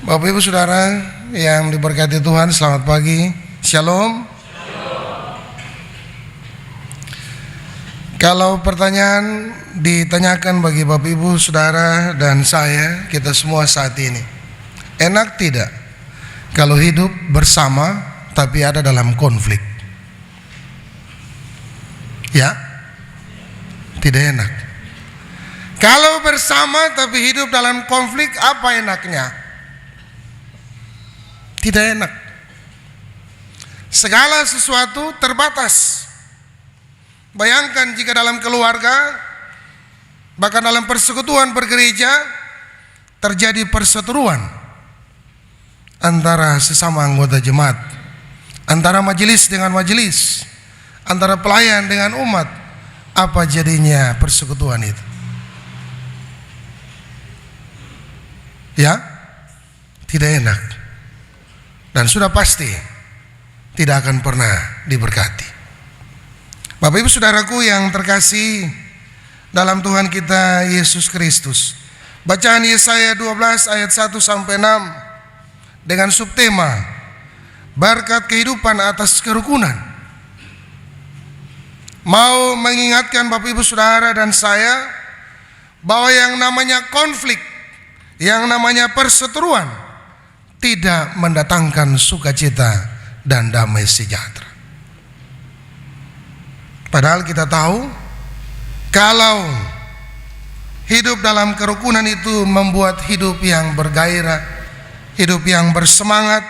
Bapak Ibu Saudara yang diberkati Tuhan, selamat pagi. Shalom. Kalau pertanyaan ditanyakan bagi Bapak Ibu Saudara dan saya, kita semua saat ini, enak tidak kalau hidup bersama tapi ada dalam konflik? Ya, tidak enak. Kalau bersama tapi hidup dalam konflik, apa enaknya? Tidak enak. Segala sesuatu terbatas. Bayangkan jika dalam keluarga, bahkan dalam persekutuan bergereja, terjadi perseteruan antara sesama anggota jemaat, antara majelis dengan majelis, antara pelayan dengan umat. Apa jadinya persekutuan itu? Ya, tidak enak. Dan sudah pasti tidak akan pernah diberkati. Bapak Ibu Saudaraku yang terkasih dalam Tuhan kita Yesus Kristus, bacaan Yesaya 12 ayat 1 sampai 6 dengan subtema berkat kehidupan atas kerukunan, mau mengingatkan Bapak Ibu Saudara dan saya bahwa yang namanya konflik, yang namanya perseteruan tidak mendatangkan sukacita dan damai sejahtera. Padahal kita tahu kalau hidup dalam kerukunan itu membuat hidup yang bergairah, hidup yang bersemangat,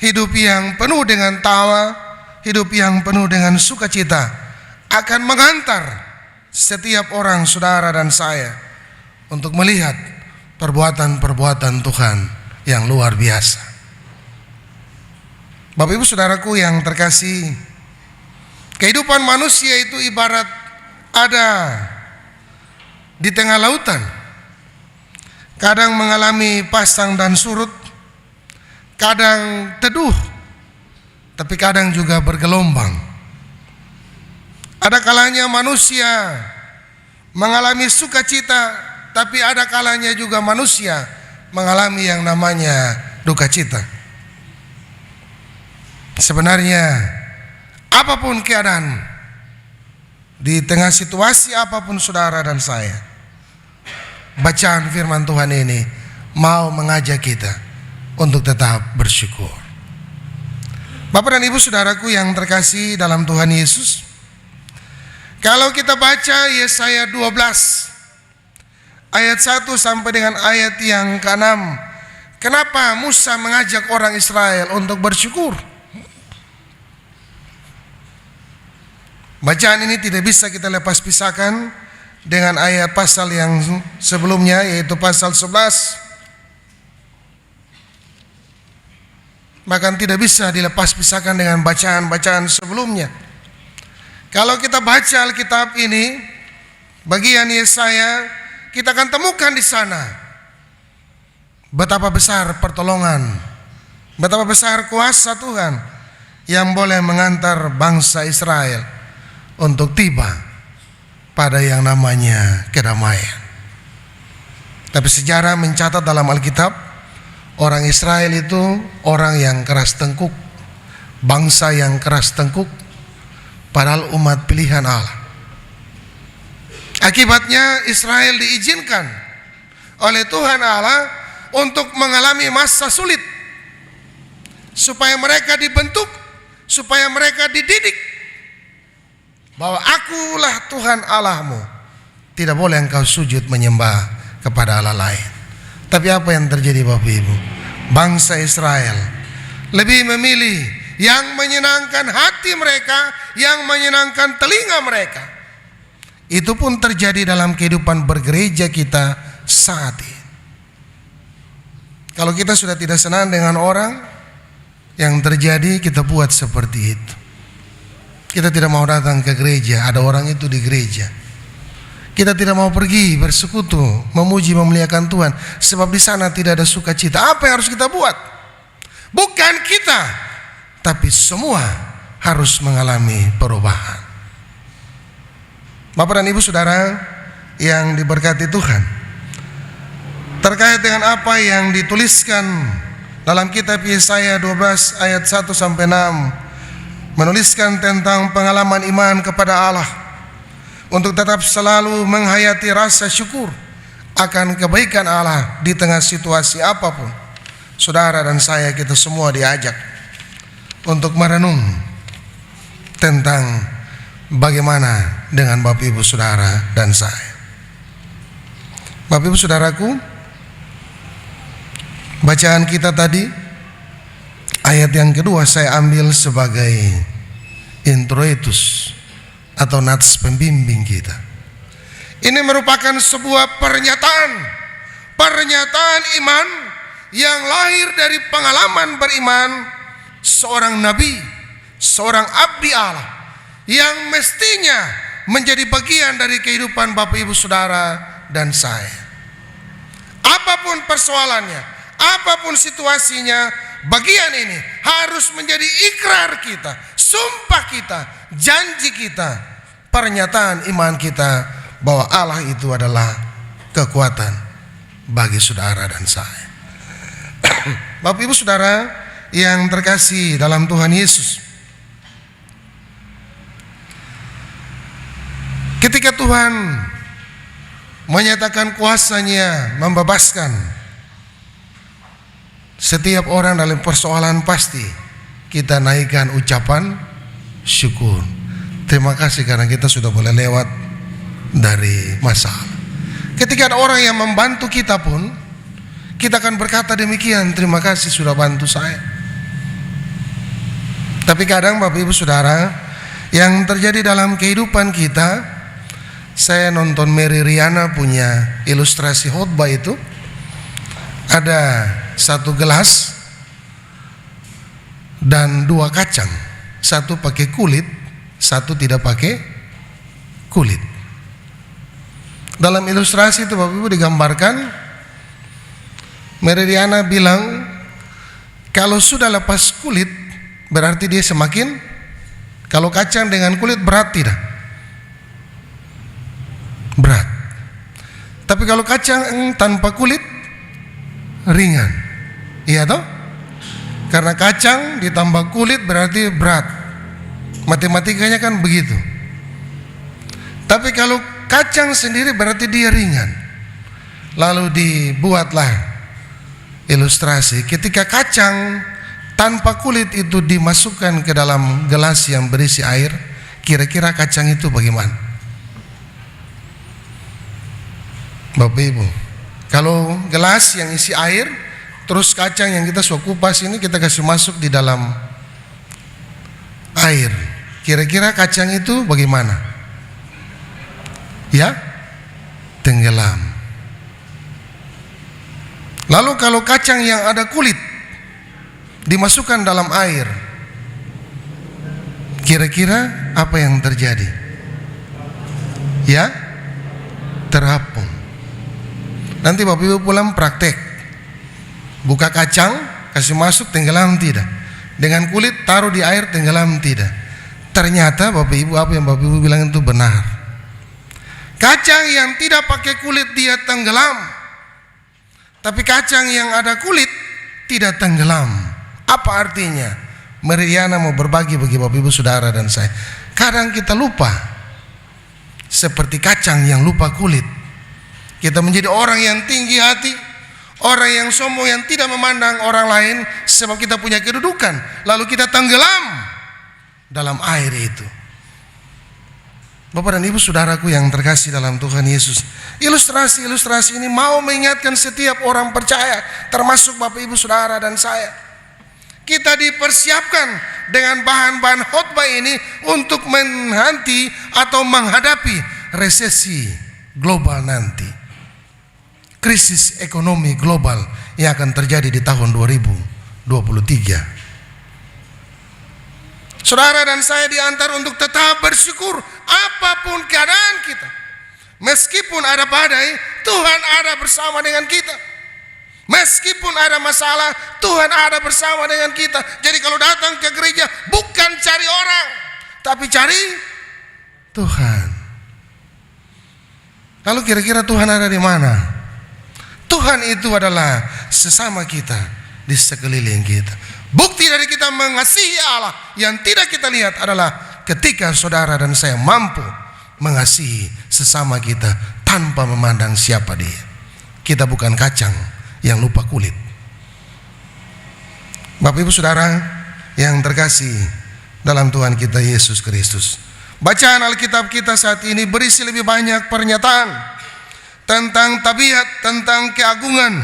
hidup yang penuh dengan tawa, hidup yang penuh dengan sukacita, akan mengantar setiap orang saudara dan saya untuk melihat perbuatan-perbuatan Tuhan yang luar biasa. Bapak Ibu Saudaraku yang terkasih, kehidupan manusia itu ibarat ada di tengah lautan. Kadang mengalami pasang dan surut, kadang teduh, tapi kadang juga bergelombang. Ada kalanya manusia mengalami sukacita, tapi ada kalanya juga manusia mengalami yang namanya duka cita. Sebenarnya apapun keadaan, di tengah situasi apapun saudara dan saya, bacaan firman Tuhan ini mau mengajak kita untuk tetap bersyukur. Bapak dan Ibu Saudaraku yang terkasih dalam Tuhan Yesus, kalau kita baca Yesaya 12 ayat 1 sampai dengan ayat yang ke-6, kenapa Musa mengajak orang Israel untuk bersyukur? Bacaan ini tidak bisa kita lepas pisahkan dengan ayat pasal yang sebelumnya, yaitu pasal 11. Bahkan tidak bisa dilepas pisahkan dengan bacaan-bacaan sebelumnya. Kalau kita baca Alkitab ini, bagian Yesaya, kita akan temukan di sana betapa besar pertolongan, betapa besar kuasa Tuhan yang boleh mengantar bangsa Israel untuk tiba pada yang namanya kedamaian. Tapi sejarah mencatat dalam Alkitab, orang Israel itu orang yang keras tengkuk, bangsa yang keras tengkuk, padahal umat pilihan Allah. Akibatnya Israel diizinkan oleh Tuhan Allah untuk mengalami masa sulit, supaya mereka dibentuk, supaya mereka dididik bahwa akulah Tuhan Allahmu, tidak boleh engkau sujud menyembah kepada Allah lain. Tapi apa yang terjadi Bapak Ibu? Bangsa Israel lebih memilih yang menyenangkan hati mereka, yang menyenangkan telinga mereka. Itu pun terjadi dalam kehidupan bergereja kita saat ini. Kalau kita sudah tidak senang dengan orang, yang terjadi kita buat seperti itu. Kita tidak mau datang ke gereja, ada orang itu di gereja. Kita tidak mau pergi bersekutu, memuji, memuliakan Tuhan, sebab di sana tidak ada sukacita. Apa yang harus kita buat? Bukan kita, tapi semua harus mengalami perubahan. Bapak dan Ibu Saudara yang diberkati Tuhan, terkait dengan apa yang dituliskan dalam kitab Yesaya 12 ayat 1 sampai 6, menuliskan tentang pengalaman iman kepada Allah untuk tetap selalu menghayati rasa syukur akan kebaikan Allah di tengah situasi apapun. Saudara dan saya, kita semua diajak untuk merenung tentang bagaimana dengan Bapak Ibu Saudara dan saya. Bapak Ibu Saudaraku, bacaan kita tadi, ayat yang kedua saya ambil sebagai introitus atau nats pembimbing kita. Ini merupakan sebuah pernyataan iman yang lahir dari pengalaman beriman seorang nabi, seorang abdi Allah yang mestinya menjadi bagian dari kehidupan Bapak Ibu Saudara dan saya. Apapun persoalannya, apapun situasinya, bagian ini harus menjadi ikrar kita, sumpah kita, janji kita, pernyataan iman kita bahwa Allah itu adalah kekuatan bagi saudara dan saya. Bapak Ibu Saudara yang terkasih dalam Tuhan Yesus, ketika Tuhan menyatakan kuasa-Nya membebaskan setiap orang dalam persoalan, pasti kita naikkan ucapan syukur. Terima kasih karena kita sudah boleh lewat dari masalah. Ketika ada orang yang membantu kita pun, kita akan berkata demikian, terima kasih sudah bantu saya. Tapi kadang Bapak Ibu Saudara, yang terjadi dalam kehidupan kita, saya nonton Mary Riana punya ilustrasi khotbah itu, ada satu gelas dan dua kacang, satu pakai kulit, satu tidak pakai kulit. Dalam ilustrasi itu Bapak Ibu digambarkan, Mary Riana bilang kalau sudah lepas kulit berarti dia semakin, kalau kacang dengan kulit berat tidak? Berat. Tapi kalau kacang tanpa kulit ringan. Iya toh? Karena kacang ditambah kulit berarti berat. Matematikanya kan begitu. Tapi kalau kacang sendiri berarti dia ringan. Lalu dibuatlah ilustrasi ketika kacang tanpa kulit itu dimasukkan ke dalam gelas yang berisi air, kira-kira kacang itu bagaimana? Bapak Ibu, kalau gelas yang isi air, terus kacang yang kita sudah kupas ini kita kasih masuk di dalam air, kira-kira kacang itu bagaimana? Ya, tenggelam. Lalu kalau kacang yang ada kulit dimasukkan dalam air, kira-kira apa yang terjadi? Ya, terapung. Nanti Bapak Ibu pulang praktek, buka kacang, kasih masuk, tenggelam tidak? Dengan kulit taruh di air, tenggelam tidak? Ternyata Bapak Ibu, apa yang Bapak Ibu bilang itu benar. Kacang yang tidak pakai kulit dia tenggelam, tapi kacang yang ada kulit tidak tenggelam. Apa artinya? Mary Riana mau berbagi bagi Bapak Ibu Saudara dan saya. Kadang kita lupa, seperti kacang yang lupa kulit. Kita menjadi orang yang tinggi hati, orang yang sombong, yang tidak memandang orang lain sebab kita punya kedudukan, lalu kita tenggelam dalam air itu. Bapak dan Ibu Saudaraku yang terkasih dalam Tuhan Yesus, ilustrasi-ilustrasi ini mau mengingatkan setiap orang percaya, termasuk Bapak Ibu Saudara dan saya. Kita dipersiapkan dengan bahan-bahan khotbah ini untuk menanti atau menghadapi resesi global nanti, krisis ekonomi global yang akan terjadi di tahun 2023. Saudara dan saya diantar untuk tetap bersyukur apapun keadaan kita. Meskipun ada badai, Tuhan ada bersama dengan kita. Meskipun ada masalah, Tuhan ada bersama dengan kita. Jadi kalau datang ke gereja bukan cari orang, tapi cari Tuhan. Lalu kira-kira Tuhan ada di mana? Tuhan itu adalah sesama kita di sekeliling kita. Bukti dari kita mengasihi Allah yang tidak kita lihat adalah ketika saudara dan saya mampu mengasihi sesama kita tanpa memandang siapa dia. Kita bukan kacang yang lupa kulit. Bapak Ibu Saudara yang terkasih dalam Tuhan kita Yesus Kristus, bacaan Alkitab kita saat ini berisi lebih banyak pernyataan tentang tabiat, tentang keagungan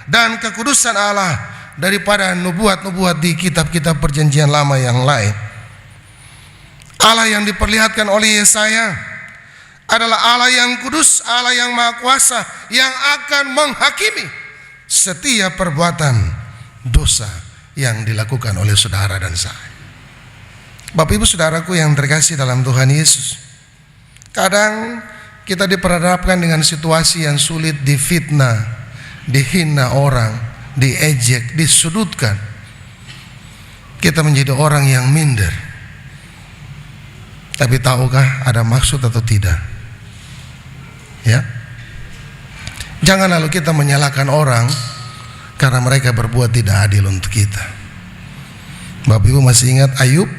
dan kekudusan Allah daripada nubuat-nubuat di kitab-kitab perjanjian lama yang lain. Allah yang diperlihatkan oleh Yesaya adalah Allah yang kudus, Allah yang maha kuasa, yang akan menghakimi setiap perbuatan dosa yang dilakukan oleh saudara dan saya. Bapak Ibu Saudaraku yang terkasih dalam Tuhan Yesus, kadang kita diperhadapkan dengan situasi yang sulit, difitnah, dihina orang, diejek, disudutkan. Kita menjadi orang yang minder. Tapi tahukah ada maksud atau tidak? Ya. Jangan lalu kita menyalahkan orang karena mereka berbuat tidak adil untuk kita. Bapak Ibu masih ingat Ayub?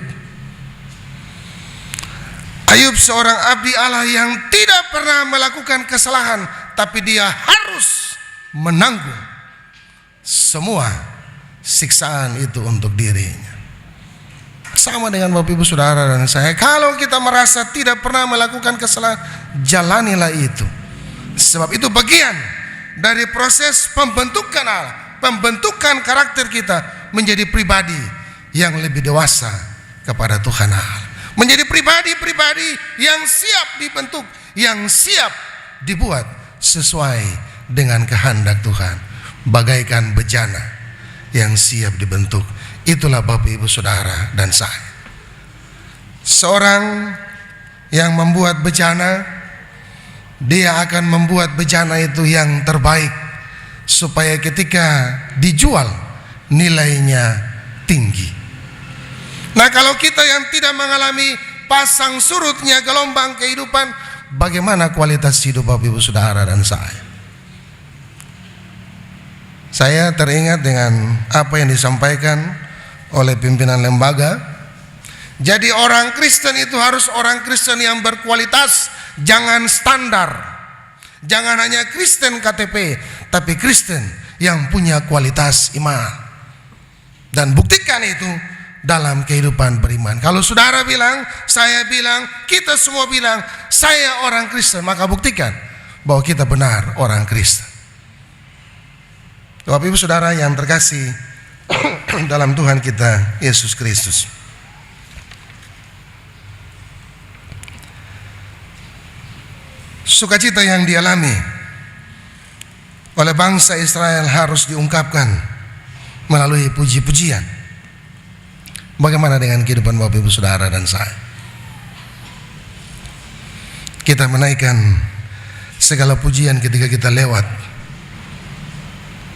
Ayub seorang abdi Allah yang tidak pernah melakukan kesalahan, tapi dia harus menanggung semua siksaan itu untuk dirinya. Sama dengan Bapak Ibu Saudara dan saya, kalau kita merasa tidak pernah melakukan kesalahan, jalanilah itu. Sebab itu bagian dari proses pembentukan Allah, pembentukan karakter kita menjadi pribadi yang lebih dewasa kepada Tuhan Allah, menjadi pribadi-pribadi yang siap dibentuk, yang siap dibuat sesuai dengan kehendak Tuhan, bagaikan bejana yang siap dibentuk. Itulah Bapak Ibu Saudara dan saya. Seorang yang membuat bejana, dia akan membuat bejana itu yang terbaik, supaya ketika dijual nilainya tinggi. Nah, kalau kita yang tidak mengalami pasang surutnya gelombang kehidupan, bagaimana kualitas hidup Bapak Ibu Saudara dan saya? Saya teringat dengan apa yang disampaikan oleh pimpinan lembaga. Jadi orang Kristen itu harus orang Kristen yang berkualitas, jangan standar. Jangan hanya Kristen KTP, tapi Kristen yang punya kualitas iman. Dan buktikan itu dalam kehidupan beriman. Kalau saudara bilang, saya bilang, kita semua bilang, saya orang Kristen, maka buktikan bahwa kita benar orang Kristen. Bapak Ibu Saudara yang terkasih dalam Tuhan kita Yesus Kristus, sukacita yang dialami oleh bangsa Israel harus diungkapkan melalui puji-pujian. Bagaimana dengan kehidupan Bapak Ibu Saudara dan saya? Kita menaikkan segala pujian ketika kita lewat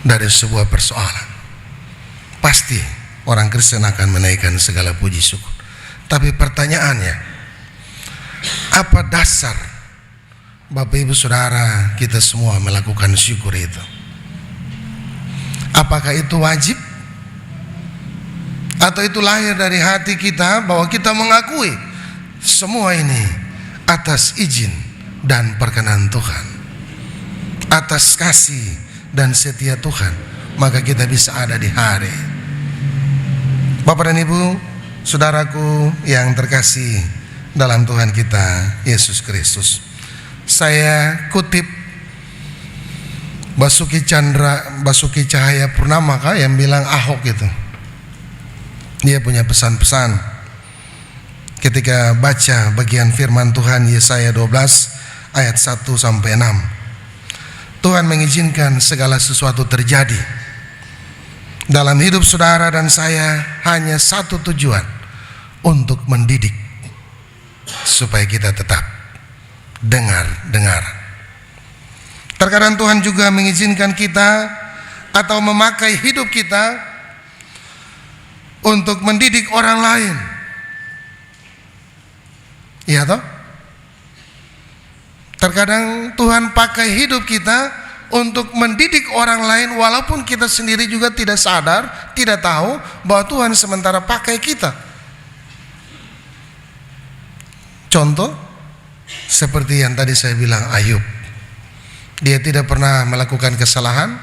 dari sebuah persoalan. Pasti orang Kristen akan menaikkan segala puji syukur. Tapi pertanyaannya, apa dasar Bapak Ibu Saudara kita semua melakukan syukur itu? Apakah itu wajib? Atau itu lahir dari hati kita bahwa kita mengakui semua ini atas izin dan perkenan Tuhan, atas kasih dan setia Tuhan, maka kita bisa ada di hari. Bapak dan Ibu Saudaraku yang terkasih dalam Tuhan kita Yesus Kristus, saya kutip Basuki Cahaya Purnama yang bilang Ahok itu. Dia punya pesan-pesan ketika baca bagian firman Tuhan Yesaya 12 ayat 1 sampai 6. Tuhan mengizinkan segala sesuatu terjadi dalam hidup saudara dan saya hanya satu tujuan, untuk mendidik supaya kita tetap dengar. Terkadang Tuhan juga mengizinkan kita atau memakai hidup kita untuk mendidik orang lain. Iya toh? Terkadang Tuhan pakai hidup kita untuk mendidik orang lain walaupun kita sendiri juga tidak sadar, tidak tahu bahwa Tuhan sementara pakai kita. Contoh seperti yang tadi saya bilang, Ayub. Dia tidak pernah melakukan kesalahan,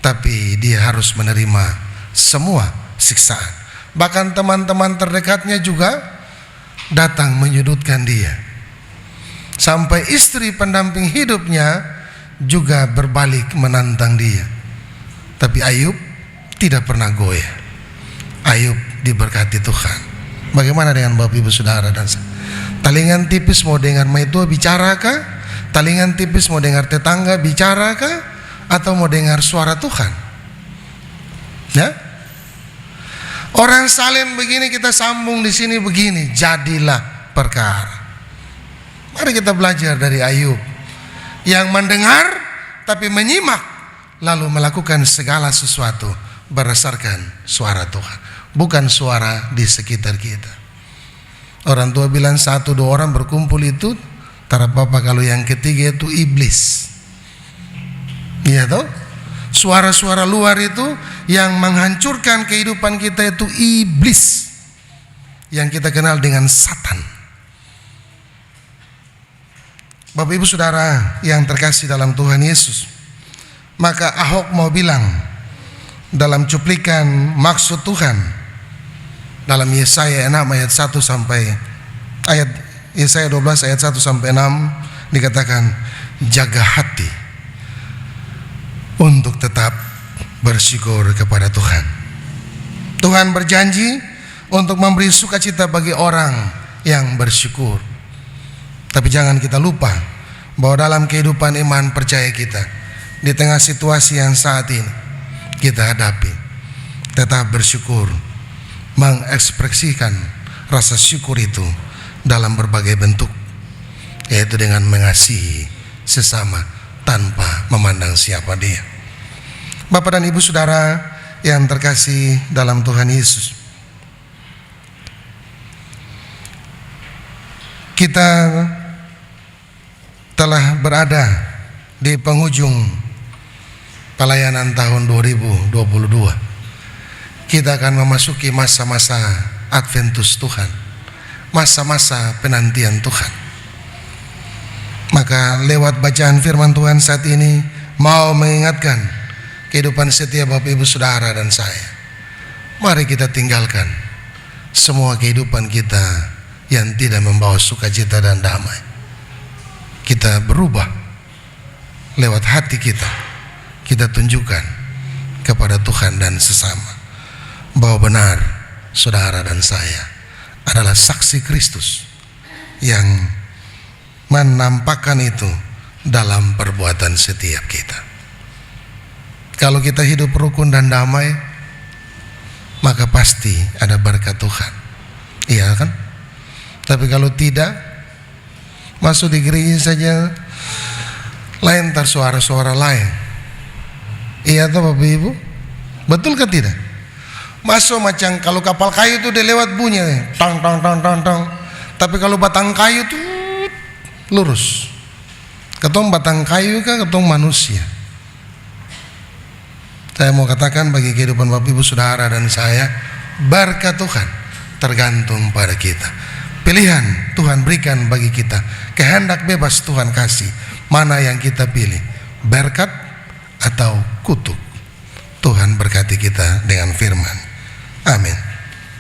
tapi dia harus menerima semua siksaan. Bahkan teman-teman terdekatnya juga datang menyudutkan dia. Sampai istri pendamping hidupnya juga berbalik menantang dia. Tapi Ayub tidak pernah goyah. Ayub diberkati Tuhan. Bagaimana dengan Bapak Ibu Saudara dan saya? Talingan tipis mau dengar maitua bicara kah? Talingan tipis mau dengar tetangga bicara kah? Atau mau dengar suara Tuhan? Ya? Orang salin begini, kita sambung di sini begini, jadilah perkara. Mari kita belajar dari Ayub yang mendengar tapi menyimak lalu melakukan segala sesuatu berdasarkan suara Tuhan, bukan suara di sekitar kita. Orang tua bilang 1-2 orang berkumpul itu tak apa-apa kalau yang ketiga itu iblis. Iya toh? Suara-suara luar itu yang menghancurkan kehidupan kita itu iblis, yang kita kenal dengan Satan. Bapak Ibu Saudara yang terkasih dalam Tuhan Yesus, maka Ahok mau bilang dalam cuplikan maksud Tuhan dalam Yesaya 6 ayat 1 sampai ayat Yesaya 12 ayat 1 sampai 6 dikatakan, jaga hati untuk tetap bersyukur kepada Tuhan. Tuhan berjanji untuk memberi sukacita bagi orang yang bersyukur. Tapi jangan kita lupa bahwa dalam kehidupan iman percaya kita, di tengah situasi yang saat ini kita hadapi, tetap bersyukur, mengekspresikan rasa syukur itu dalam berbagai bentuk, yaitu dengan mengasihi sesama tanpa memandang siapa dia. Bapak dan Ibu Saudara yang terkasih dalam Tuhan Yesus, kita telah berada di penghujung pelayanan tahun 2022. Kita akan memasuki masa-masa Adventus Tuhan, masa-masa penantian Tuhan. Maka lewat bacaan firman Tuhan saat ini mau mengingatkan kehidupan setiap Bapak Ibu Saudara dan saya. Mari kita tinggalkan semua kehidupan kita yang tidak membawa sukacita dan damai. Kita berubah lewat hati kita. Kita tunjukkan kepada Tuhan dan sesama bahwa benar saudara dan saya adalah saksi Kristus yang menampakkan itu dalam perbuatan setiap kita. Kalau kita hidup rukun dan damai, maka pasti ada berkat Tuhan. Iya kan? Tapi kalau tidak, masuk di gereja saja lain tar suara-suara lain. Iya toh Bapak Ibu? Betul kan tidak? Masuk macam kalau kapal kayu itu dia lewat bunyi tang tang tang tang tang. Tapi kalau batang kayu itu lurus. Ketong batang kayu kan ketong manusia. Saya mau katakan bagi kehidupan Bapak Ibu Saudara dan saya, berkat Tuhan tergantung pada kita. Pilihan Tuhan berikan bagi kita, kehendak bebas Tuhan kasih. Mana yang kita pilih, berkat atau kutuk? Tuhan berkati kita dengan firman.